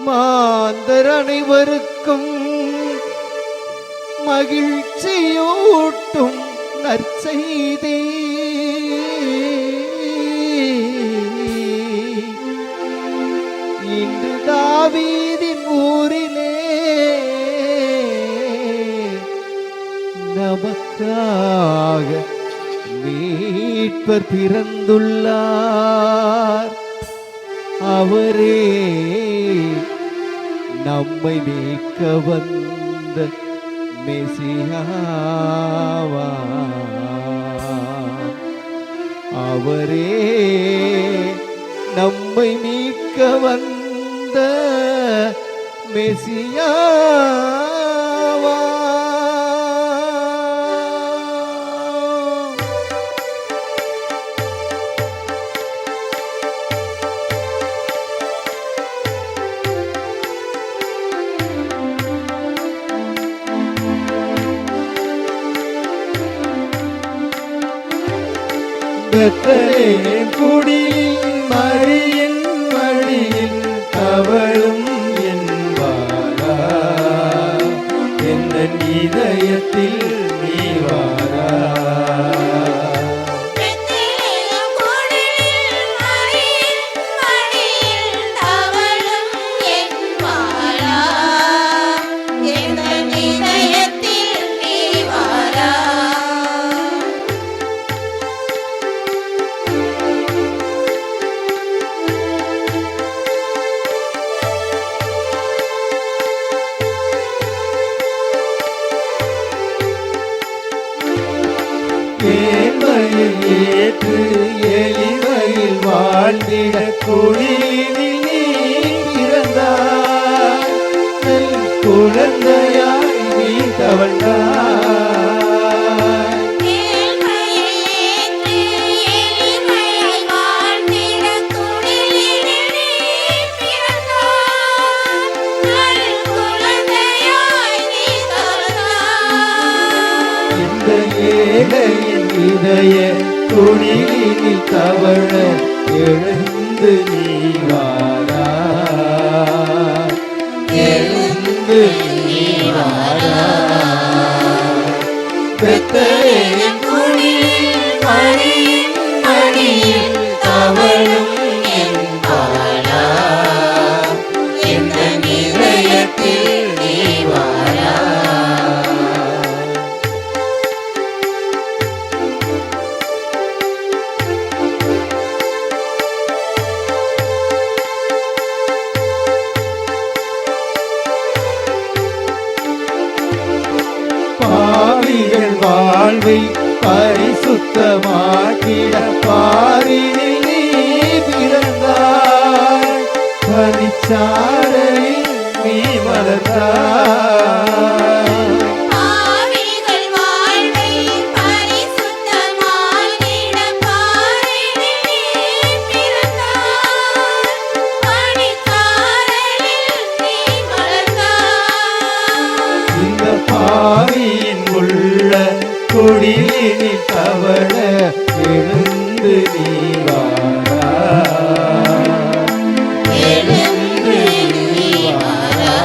மாந்தர் அனைவருக்கும் மகிழ்ச்சியூட்டும் நற்செய்தி. இன்று தாவீதின் ஊரிலே நமக்காக மீட்பர் பிறந்துள்ளார். அவரே நம்மை மீட்க வந்த மெசியாவா. அவரே நம்மை மீட்க வந்த மெசியாவா. பெத்லகேம் குடியில் மரியின் மடியில் தவழும் என்பாரா. எந்த இதயத்தில் நீ வாரா. ஏழ்மையில் ஏற்று எளிமையில் வாழ்ந்திட குடியினில் நீ பிறந்தாய். குழந்தையாய் நீ தவழ்ந்தாய். ஏழையின் இதய துணிலில் தவழ எழுந்து நீ வாரா. எழுந்து நீ வாரா. பெத்லகேம் குடியில் மரியின் மடியில் தவழும் என்பாரா. எந்த இதயத்தில் நீ வாரா. பாவிகள் வாழ்வை பரிசுத்தமாக்கிட பாரினில் நீ பிறந்தாய். பனிச்சாரலில் நீ வளர்ந்தாய். பாவியின் உள்ள குடிலினில் தவழ எழுந்து நீ வாரா. எழுந்து நீ வாரா.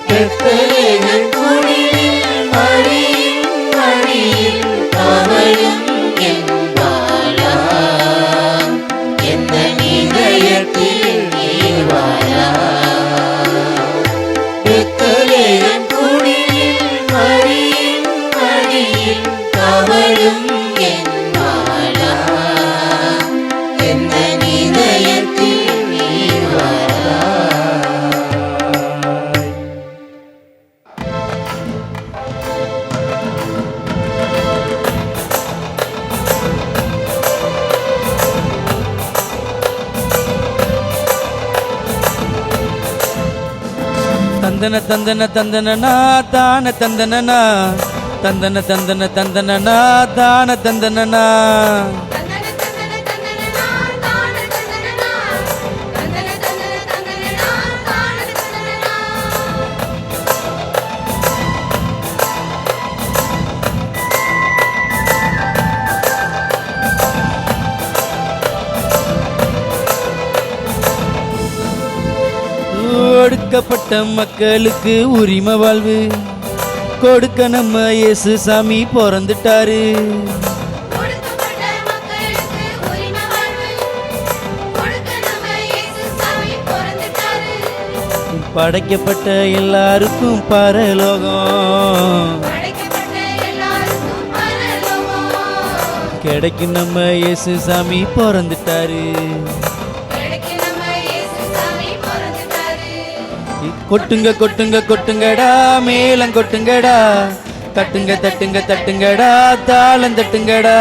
பெத்லகேம் குடியில் மரியின் மடியில் தவழும் என்பாரா. எந்த இதயத்தில் நீ வாரா. பெத்லகேம் குடியில் மரியின் மடியில் தவழும் என்பாரா. எந்த இதயத்தில் நீ வாராய். தந்தன தந்தன தந்தனனா தான தந்தனனா. தந்தன தந்தன தந்தனனா தான தந்தனனா. ஒடுக்கப்பட்ட மக்களுக்கு உரிமை வாழ்வு கொடுக்க நம்ம இயேசு சாமி பிறந்துட்டாரு. ஒடுக்கப்பட்ட மக்களுக்கு உரிமை வாழ்வு கொடுக்க நம்ம இயேசு சாமி பிறந்துட்டாரு. படைக்கப்பட்ட எல்லாருக்கும் பரலோகம் படைக்கப்பட்ட எல்லாருக்கும் பரலோகம் கிடைக்கும் நம்ம இயேசு சாமி பிறந்துட்டாரு. கிடைக்கு நம்ம இயேசு சாமி பிறந்துட்டாரு. கொட்டுங்க கொட்டுங்க கொட்டுங்கடா மேளம் கொட்டுங்கடா தட்டுங்க தட்டுங்க தட்டுங்கடா தாளம் தட்டுங்கடா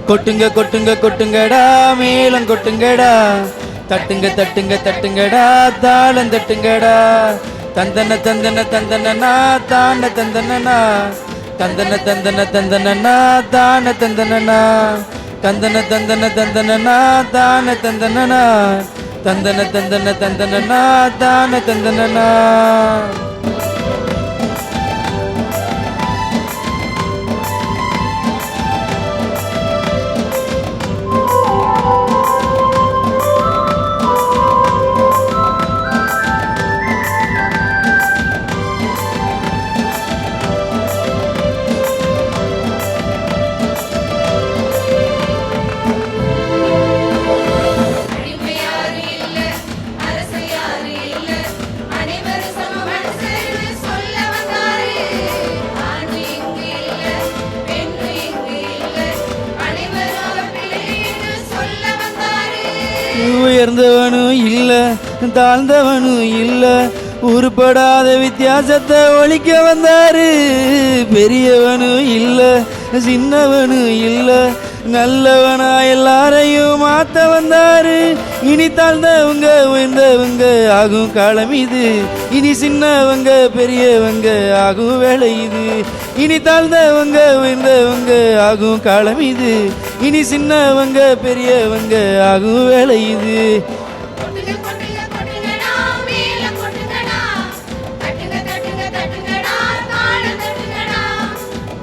கொட்டுங்க கொட்டுங்க கொட்டுங்கடா மேளம் கொட்டுங்கடா தட்டுங்க தட்டுங்க தட்டுங்கடா தாளம் தட்டுங்கடா தந்தன தந்தன தந்தனனா தான தந்தனனா தந்தன தந்தன தந்தனனா தான தந்தனனா தந்தன தந்தன தந்தனனா தான தந்தனனா தந்தன தந்தன தந்தனனா தான தந்தனனா. அடிமை யாரு இல்ல, அரசு யாரு இல்ல, அனைவரும் சம மனுஷர்னு சொல்ல வந்தாரு. ஆணு இங்கு இல்ல, பெண்ணு இங்கு இல்ல, அனைவரும் அவர் பிள்ளைன்னு சொல்ல வந்தாரு. உயர்ந்தவனும் இல்ல தாழ்ந்தவனும் இல்ல உருப்படாத வித்தியாசத்தை ஒழிக்க வந்தாரு. பெரியவனும் இல்ல சின்னவனும் இல்ல நல்லவனா எல்லாரையும் மாத்த வந்தாரு. இனி தாழ்ந்தவங்க உயர்ந்தவங்க ஆகும் காலம் இது. இனி சின்னவங்க பெரியவங்க ஆகும் வேலை இது. இனி தாழ்ந்தவங்க உயர்ந்தவங்க ஆகும் காலம் இது. இனி சின்னவங்க பெரியவங்க ஆகும் வேலை இது. கொட்டுங்க கொட்டுங்க கொட்டுங்கடா மேல கொட்டுங்கடா தட்டுங்க தட்டுங்க தட்டுங்கடா தாளம் தட்டுங்கடா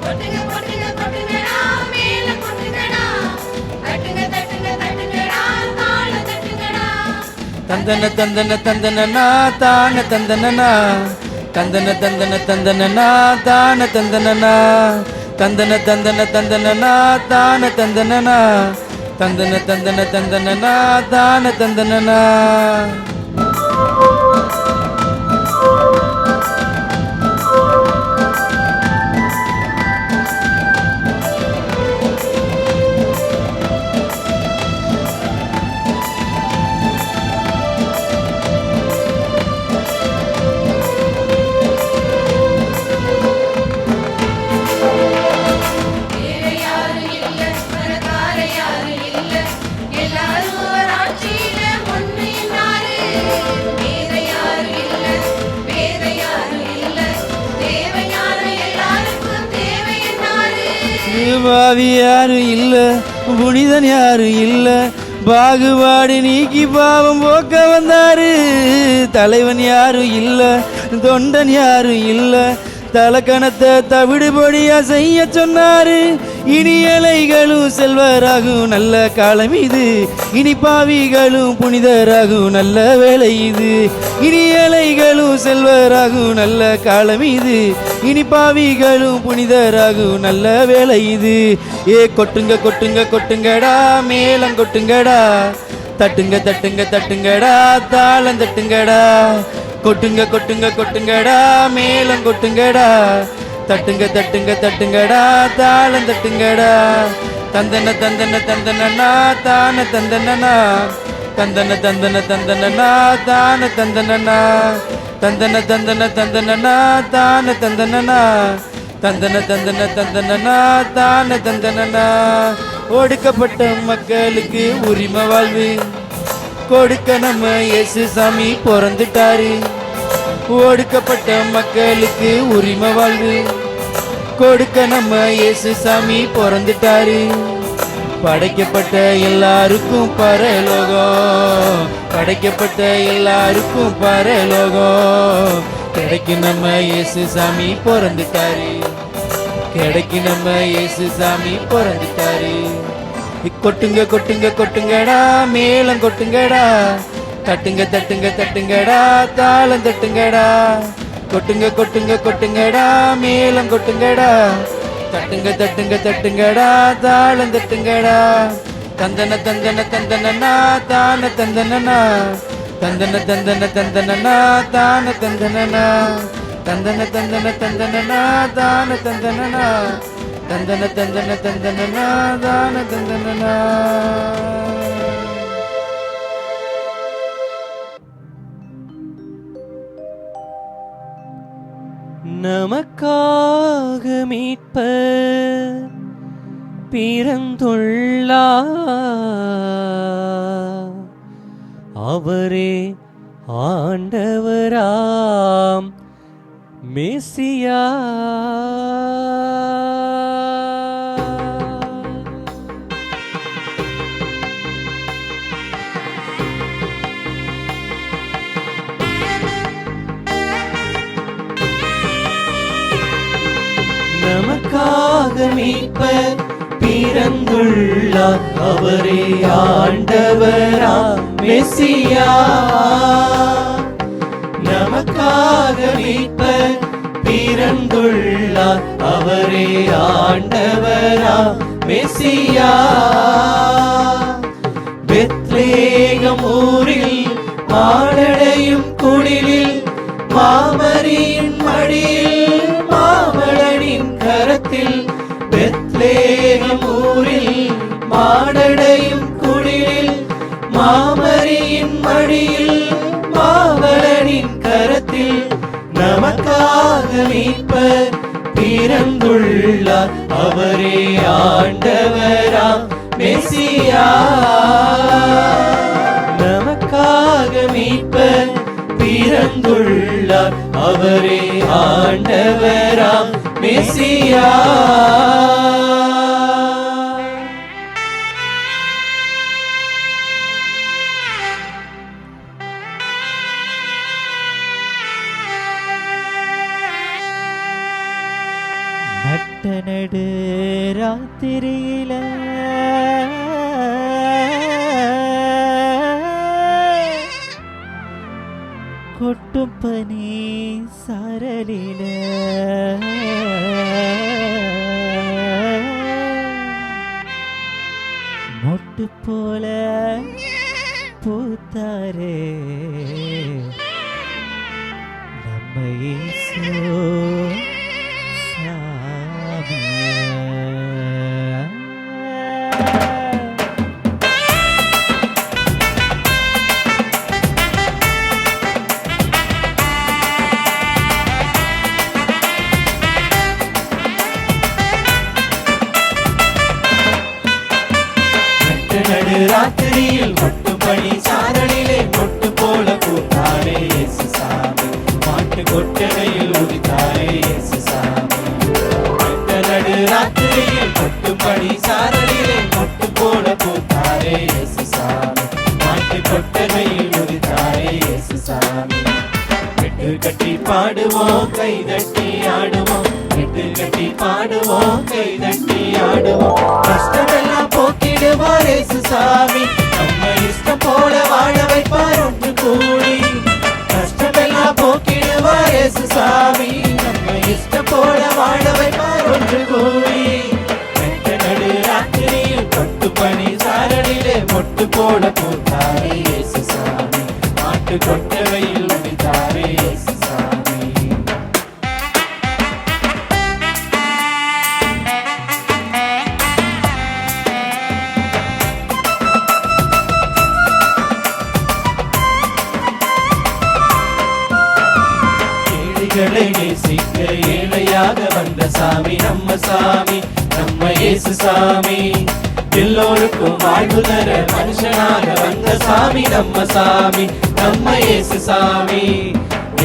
கொட்டுங்க கொட்டுங்க கொட்டுங்கடா மேல கொட்டுங்கடா தட்டுங்க தட்டுங்க தட்டுங்கடா தாளம் தட்டுங்கடா தந்தன தந்தன தந்தனனா தான தந்தனனா தந்தன தந்தன தந்தனனா தான தந்தனனா தந்தன தந்தன தந்தனனா தான தந்தனனா தந்தன தந்தன தந்தனனா தான தந்தனனா. வேற யாரு இல்ல பணக்கார யாரு இல்ல எல்லாரும் ஒரு ஆட்சியில ஒண்ணு இன்னாரு. வேற யாரு இல்ல வேற யாரு இல்ல தேவை யாரு எல்லாருக்கும் தேவை என்னாரு. பாவி யாரும் இல்ல புனிதன் யாரும் இல்ல பாகுபாடு நீக்கி பாவம் போக்க வந்தாரு. தலைவன் யாரும் இல்ல தொண்டன் யாரும் இல்ல தலக்கணத்தை தவிடுபடியா செய்ய சொன்னாரு. இனி ஏழைகளும் செல்வராகும் நல்ல காலம் இது. இனி பாவிகளும் புனிதராகும் நல்ல வேலை இது. இனி ஏழைகளும் செல்வராகும் நல்ல காலம் இது. இனி பாவிகளும் புனிதராகும் நல்ல வேலை இது. கொட்டுங்க கொட்டுங்க கொட்டுங்கடா மேளம் கொட்டுங்கடா தட்டுங்க தட்டுங்க தட்டுங்கடா தாளம் தட்டுங்கடா கொட்டுங்க கொட்டுங்க கொட்டுங்கடா மேளம் கொட்டுங்கடா தட்டுங்க தட்டுங்க தட்டுங்கடா தாளம் தட்டுங்கடா தந்தன தந்தன தந்தனனா தான தந்தனனா தந்தன தந்தன தந்தனனா தான தந்தனனா தந்தன தந்தன தந்தனனா தான தந்தனனா தந்தன தந்தன தந்தனனா தான தந்தனனா. ஒடுக்கப்பட்ட மக்களுக்கு உரிமை வாழ்வு கொடுக்க நம்ம இயேசு சாமி பிறந்துட்டாரு. ஒடுக்கப்பட்ட மக்களுக்கு உரிமை வாழ்வு கொடுக்க நம்ம இயேசு சாமி பிறந்துட்டாரு. படைக்கப்பட்ட எல்லாருக்கும் பரலோகம் படைக்கப்பட்ட எல்லாருக்கும் பரலோகம் கிடைக்கும் நம்ம இயேசு சாமி பிறந்துட்டாரு. கிடைக்கும் நம்ம இயேசு சாமி பிறந்துட்டாரு. கொட்டுங்க கொட்டுங்க கொட்டுங்கடா மேளம் கொட்டுங்கடா தட்டுங்க தட்டுங்க தட்டுங்கடா தாளம் தட்டுங்கடா கொட்டுங்க கொட்டுங்க கொட்டுங்கடா மேளம் கொட்டுங்கடா தட்டுங்க தட்டுங்க தட்டுங்கடா தாளம் தட்டுங்கடா தந்தன தந்தன தந்தனனா தான தந்தனனா தந்தன தந்தன தந்தனனா தான தந்தனனா தந்தன தந்தன தந்தனனா தான தந்தனனா தந்தன தந்தன தந்தனனா தான தந்தனனா. நமக்காக மீட்பர் பிறந்துள்ளார், அவரே ஆண்டவராம் மெசியா. நமக்காக மீட்பர் பிறந்துள்ளார், அவரே ஆண்டவராம் மெசியா. நமக்காக மீட்பர் பிறந்துள்ளார், அவரே ஆண்டவராம் மெசியா. பெத்லேகம் ஊரில் மாடடையும் குடிலில் மாமரியின் மடியில் மாமலனின் கரத்தில். பெத்லேகம் ஊரில் மாடடையும் குடிலில் மாமரியின் மடியில் மாமலனின் கரத்தில். நமக்காக மீட்பர் பிறந்துள்ளார், அவரே ஆண்டவராம் மெசியா. நமக்காக மீட்பர் பிறந்துள்ளார், அவரே ஆண்டவராம் மெசியா. நட்ட நடு ராத்திரியில கொட்டும் பனி சாரலில மொட்டு போல பூத்தாரே நம்ம இயேசு நடு ராத்திரியில் கொட்டு பணி சாரலிலே மொட்டு போல பூத்தாரே இயேசு சாமி. மாட்டு கொட்டகையில் உதித்தாரே இயேசு சாமி. நடு ராத்திரியில் கொட்டு பணி சாரலிலே மொட்டு போல பூத்தாரே இயேசு சாமி. மாட்டு கொட்டகையில் உதித்தாரே இயேசு சாமி. கெட்டு கட்டி பாடுவோம் கை தட்டி ஆடுவோம், கெட்டு கட்டி பாடுவோம் கை தட்டி ஆடுவோம். கஷ்டமெல்லாம் போக்கிடுவார் இயேசு சாமி, நம்ம இஷ்டம் போல வாழ வைப்பார் ஒன்று கூடி. கஷ்டமெல்லாம் போக்கிடுவார் இயேசு சாமி, நம்ம இஷ்டம் போல வாழ வைப்பார் ஒன்று கூடி. வெட்ட நடு ராத்திரியில் கொட்டு பனி சாரலிலே மொட்டு போல பூத்தாரே இயேசு சாமி. மாட்டு கொட்டகையில் உதித்தாரே இயேசு சாமி. ஏழைகளை நேசிக்க ஏழையாக வந்த சாமி நம்ம சாமி, நம்ம இயேசு சாமி. எல்லோருக்கும் வாழ்வு தர மனுஷனாக வந்த சாமி நம்ம சாமி, நம்ம இயேசு சாமி.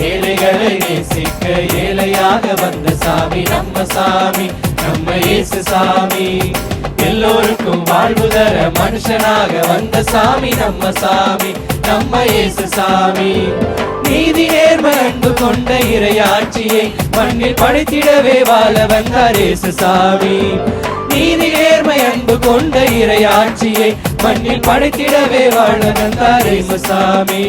ஏழைகளை நேசிக்க ஏழையாக வந்த சாமி நம்ம சாமி, நம்ம இயேசு சாமி. எல்லோருக்கும் வாழ்வு தர மனுஷனாக வந்த சாமி நம்ம சாமி, நம்ம இயேசு சாமி. நீதி நேர்மை அன்பு கொண்ட இறையாட்சியை மண்ணில் படைத்திடவே வாழ வந்தார் இயேசு சாமி. நீதி நேர்மை அன்பு கொண்ட இறையாட்சியை மண்ணில் படைத்திடவே வாழ வந்தார் இயேசுசாமி.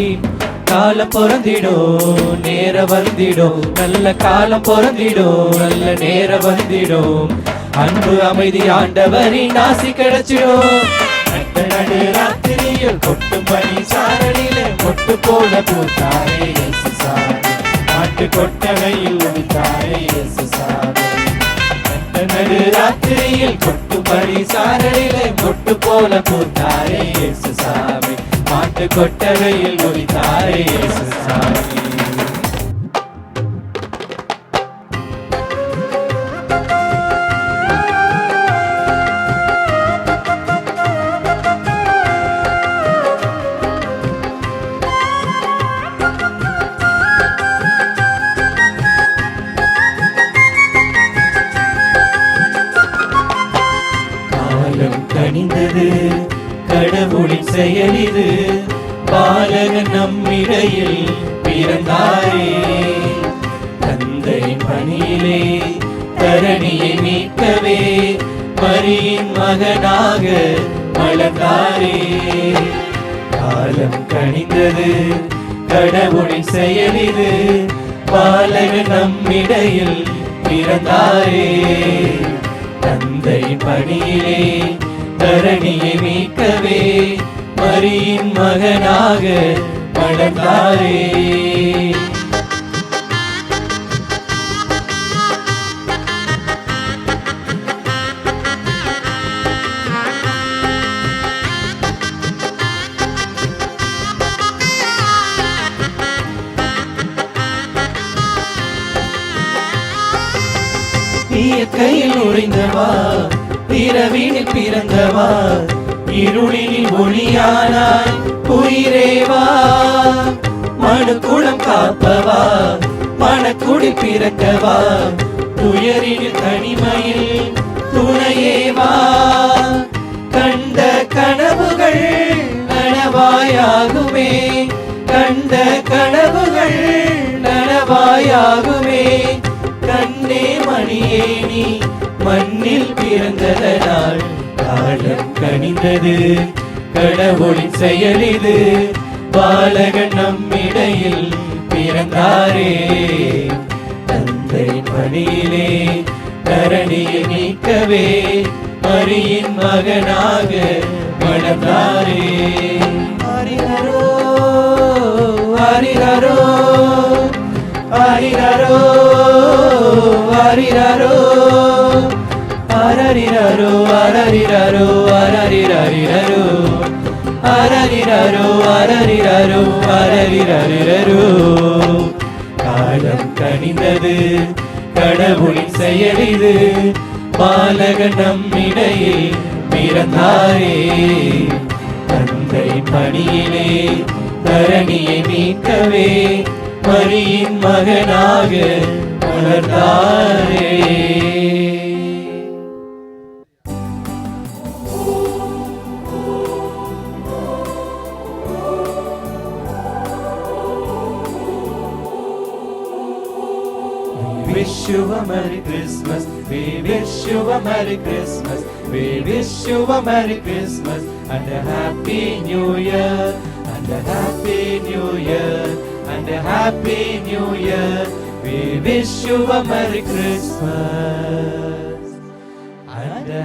காலம் பொறந்திடும் நேர வந்திடும், நல்ல காலம் பொறந்திடும் நல்ல நேர வந்திடும். அன்பு அமைதி ஆண்டவரின் ஆசி கிடைச்சிடும். நடு ராத்திரியில் கொட்டும் பனி சாரலிலே மொட்டு போல பூத்தாரே இயேசுசாமி. மாட்டு கொட்டகையில் உதித்தாரே இயேசுசாமி. நடு ராத்திரியில் கொட்டும் பனி சாரலிலே மொட்டு போல பூத்தாரே இயேசுசாமி. மாட்டு கொட்டகையில் உதித்தாரே இயேசுசாமி. கனிந்தது கடவுளின் செயலிது, பாலகன் நம்மிடையில் பிறந்தாரே. தந்தையின் பணியிலே தரணியை மீட்கவே மரியின் மகனாக வளர்ந்தாரே. காலம் கனிந்தது கடவுளின் செயலிது, பாலகன் நம்மிடையில் பிறந்தாரே. தந்தையின் பணியிலே தரணியை மீட்கவே மரியின் மகனாக வளர்ந்தாரே. இயற்கையில் நுழைந்தவா, பிறவினில் பிறந்தவா, இருளினில் ஒளியானாய் உயிரேவா. மனுக்குளம் காப்பவா, மனக்குடி பிறக்கவா, துயரினில் தனிமையில் துணையேவா. கண்ட கனவுகள் நனவாயாகுமே, கண்ட கனவுகள் நனவாயாகுமே. கண்ணே மணியே நீ மண்ணில் பிறந்ததனால் காலம் கனிந்தது கடவுளின் செயலிது, பாலகன் நம்மிடையில் பிறந்தாரே. தந்தையின் பணியிலே தரணியை நீக்கவே மரியின் மகனாக வளர்ந்தாரே. ஹரிஹரோ ஹரிஹரோ ஹரிஹரோ ஹரிஹரோ அரரிரரோ அரரிரரோ அரரிரரிரரோ அரரிரரோ அரரிரரோ அரரிரரிரரோ. காலம் கனிந்தது கடவுளின் செயலிது, பாலகன் நம்மிடையில் பிறந்தாரே. தந்தையின் பணியிலே தரணியை மீட்கவே மரியின் மகனாக வளர்ந்தாரே. We wish you a Merry Christmas, we wish you a Merry Christmas, we wish you a Merry Christmas and a Happy New Year, and a Happy New Year, and a Happy New Year. We wish you a Merry Christmas and a